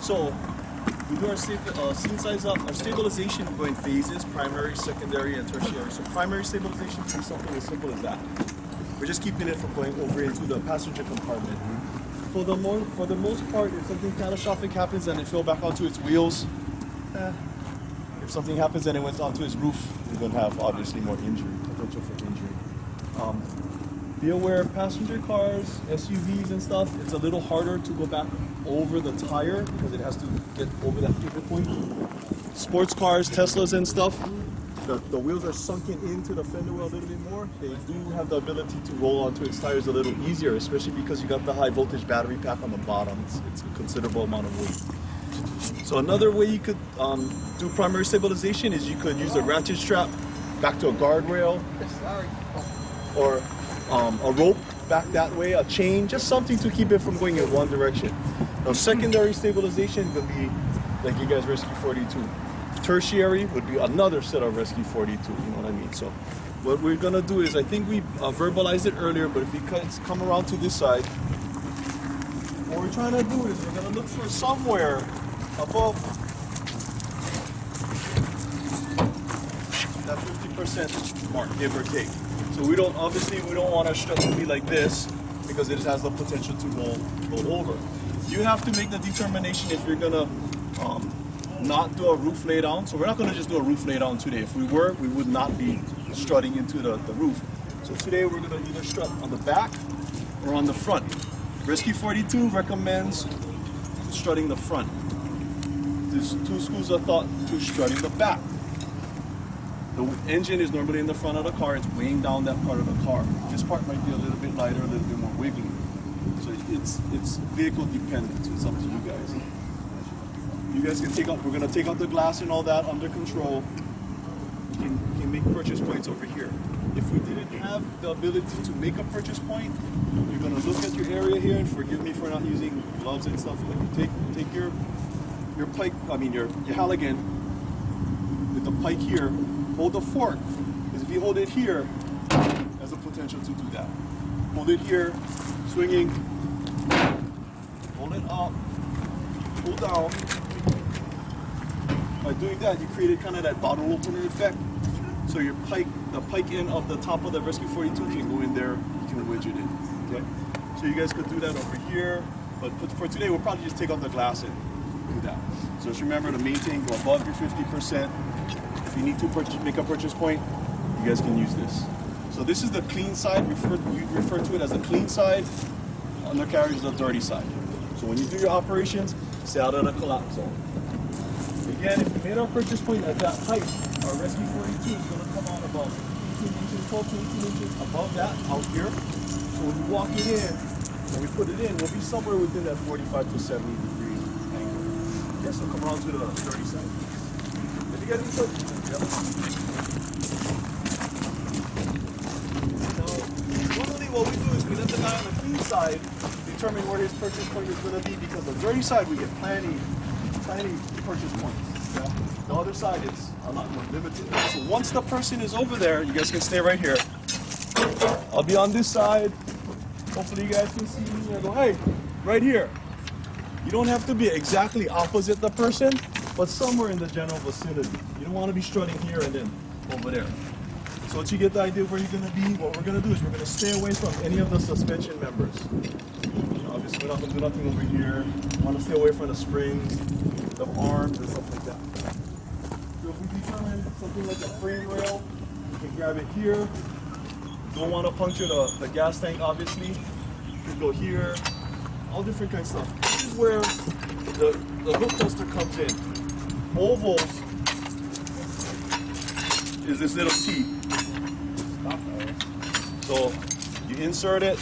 So we do our scene size up. Our stabilization we go in phases: primary, secondary, and tertiary. So primary stabilization is something as simple as that. We're just keeping it from going over into the passenger compartment. For the most part, if something catastrophic happens and it fell back onto its wheels, if something happens and it went onto its roof, we're going to have obviously more injury, potential for injury. Be aware, passenger cars, SUVs and stuff, it's a little harder to go back over the tire because it has to get over that pivot point. Sports cars, Teslas and stuff, the wheels are sunken into the fender well a little bit more. They do have the ability to roll onto its tires a little easier, especially because you got the high voltage battery pack on the bottom. It's a considerable amount of weight. So another way you could do primary stabilization is you could use a ratchet strap back to a guardrail, or a rope back that way, a chain, just something to keep it from going in one direction. Now secondary stabilization would be like you guys Rescue 42. Tertiary would be another set of Rescue 42, you know what I mean? So what we're gonna do is, I think we verbalized it earlier, but if we come around to this side, what we're trying to do is we're gonna look for somewhere above that 50% mark, give or take. So we don't want our strut to be like this because it has the potential to roll over. You have to make the determination if you're gonna not do a roof lay down. So we're not gonna just do a roof lay down today. If we were, we would not be strutting into the roof. So today we're gonna either strut on the back or on the front. Rescue 42 recommends strutting the front. There's two schools of thought to strutting the back. The engine is normally in the front of the car. It's weighing down that part of the car. This part might be a little bit lighter, a little bit more wiggly. So it's vehicle dependent. So it's up to you guys. You guys can take out. We're gonna take out the glass and all that under control. You can make purchase points over here. If we didn't have the ability to make a purchase point, you're gonna look at your area here, and forgive me for not using gloves and stuff. Like you take your pike. I mean your Halligan with the pike here. Hold the fork, because if you hold it here, there's a potential to do that. Hold it here, swinging, hold it up, pull down. By doing that, you created kind of that bottle opener effect. So your pike, the pike end of the top of the Rescue 42 can go in there, you can wedge it in, okay? So you guys could do that over here, but for today, we'll probably just take out the glass and do that. So just remember to maintain, go above your 50%. If you need to make a purchase point, you guys can use this. So this is the clean side. We refer to it as the clean side. Undercarriage is the dirty side. So when you do your operations, stay out of the collapse zone. Again, if we made our purchase point at that height, our Rescue 42 is going to come out about 18 inches, 12 to 18 inches above that out here. So when you walk it in, when we put it in, we'll be somewhere within that 45 to 70 degree angle. Okay, so come around to the dirty side. You guys can yep. Now, normally what we do is we let the guy on the clean side determine where his purchase point is going to be, because the dirty side we get plenty purchase points. Yeah? The other side is a lot more limited. So once the person is over there, you guys can stay right here. I'll be on this side. Hopefully you guys can see me. I go, hey, right here. You don't have to be exactly opposite the person, but somewhere in the general vicinity. You don't want to be strutting here and then over there. So once you get the idea of where you're going to be, what we're going to do is we're going to stay away from any of the suspension members. Obviously, we're not going to do nothing over here. We want to stay away from the springs, the arms, and stuff like that. So if we determine something like a frame rail, we can grab it here. Don't want to puncture the gas tank, obviously. You can go here. All different kinds of stuff. This is where the hook holster comes in. Ovals is this little T. So you insert it,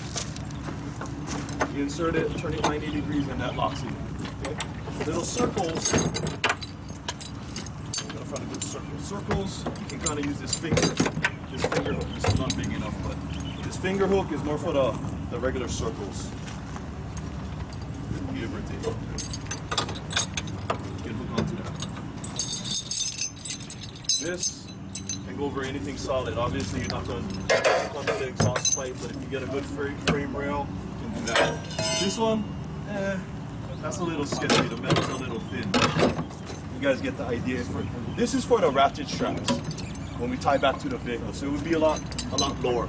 turn it 90 degrees, and that locks it. Okay? Little circles. I'm gonna find a good circle. Circles, you can kind of use this finger hook. This is not big enough, but this finger hook is more for the regular circles. Give or take. Get hook onto that. This can go over anything solid. Obviously, you're not going to come to the exhaust pipe, but if you get a good frame rail, you can do that. This one, That's a little sketchy. The metal's a little thin. You guys get the idea. This is for the ratchet straps when we tie back to the vehicle. So it would be a lot lower.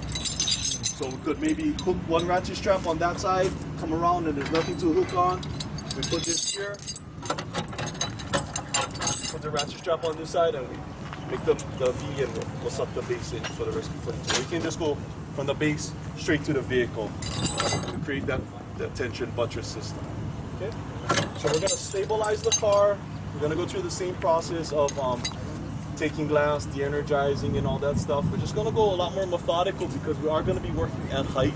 So we could maybe hook one ratchet strap on that side, come around, and there's nothing to hook on. We put this here, put the ratchet strap on this side, and we make the V, and we'll suck the base in for the rescue footing. So we can just go from the base straight to the vehicle to create that tension buttress system. Okay? So we're going to stabilize the car. We're going to go through the same process of taking glass, de-energizing, and all that stuff. We're just going to go a lot more methodical because we are going to be working at height.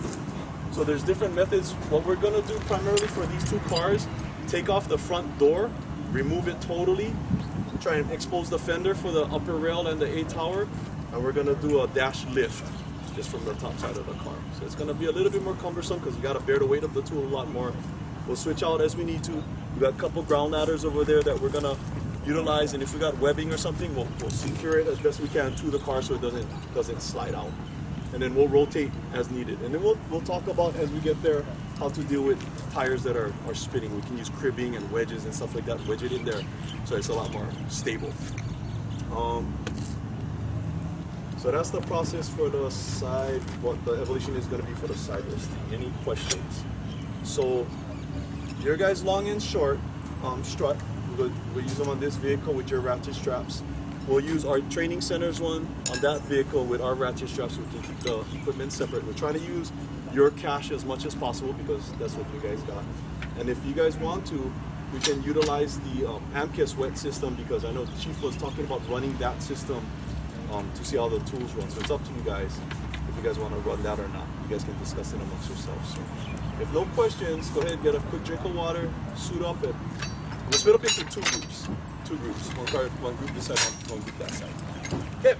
So there's different methods. What we're going to do primarily for these two cars, take off the front door, remove it totally, try and expose the fender for the upper rail and the A tower, and we're going to do a dash lift just from the top side of the car. So it's going to be a little bit more cumbersome because we got to bear the weight of the tool a lot more. We'll switch out as we need to. We got a couple ground ladders over there that we're going to utilize, and if we got webbing or something, we'll secure it as best we can to the car so it doesn't slide out. And then we'll rotate as needed. And then we'll talk about, as we get there, how to deal with tires that are spinning. We can use cribbing and wedges and stuff like that, wedge it in there so it's a lot more stable. So that's the process for the side, what the evolution is going to be for the side listing. Any questions? So your guys' long and short strut, we'll use them on this vehicle with your ratchet straps. We'll use our training centers one on that vehicle with our ratchet straps so we can keep the equipment separate. We're trying to use your cache as much as possible because that's what you guys got. And if you guys want to, we can utilize the Amkes wet system because I know the Chief was talking about running that system to see how the tools run. So it's up to you guys if you guys want to run that or not. You guys can discuss it amongst yourselves. So if no questions, go ahead and get a quick drink of water, suit up, and we'll split up into two groups. One group this side, one group that side. Okay.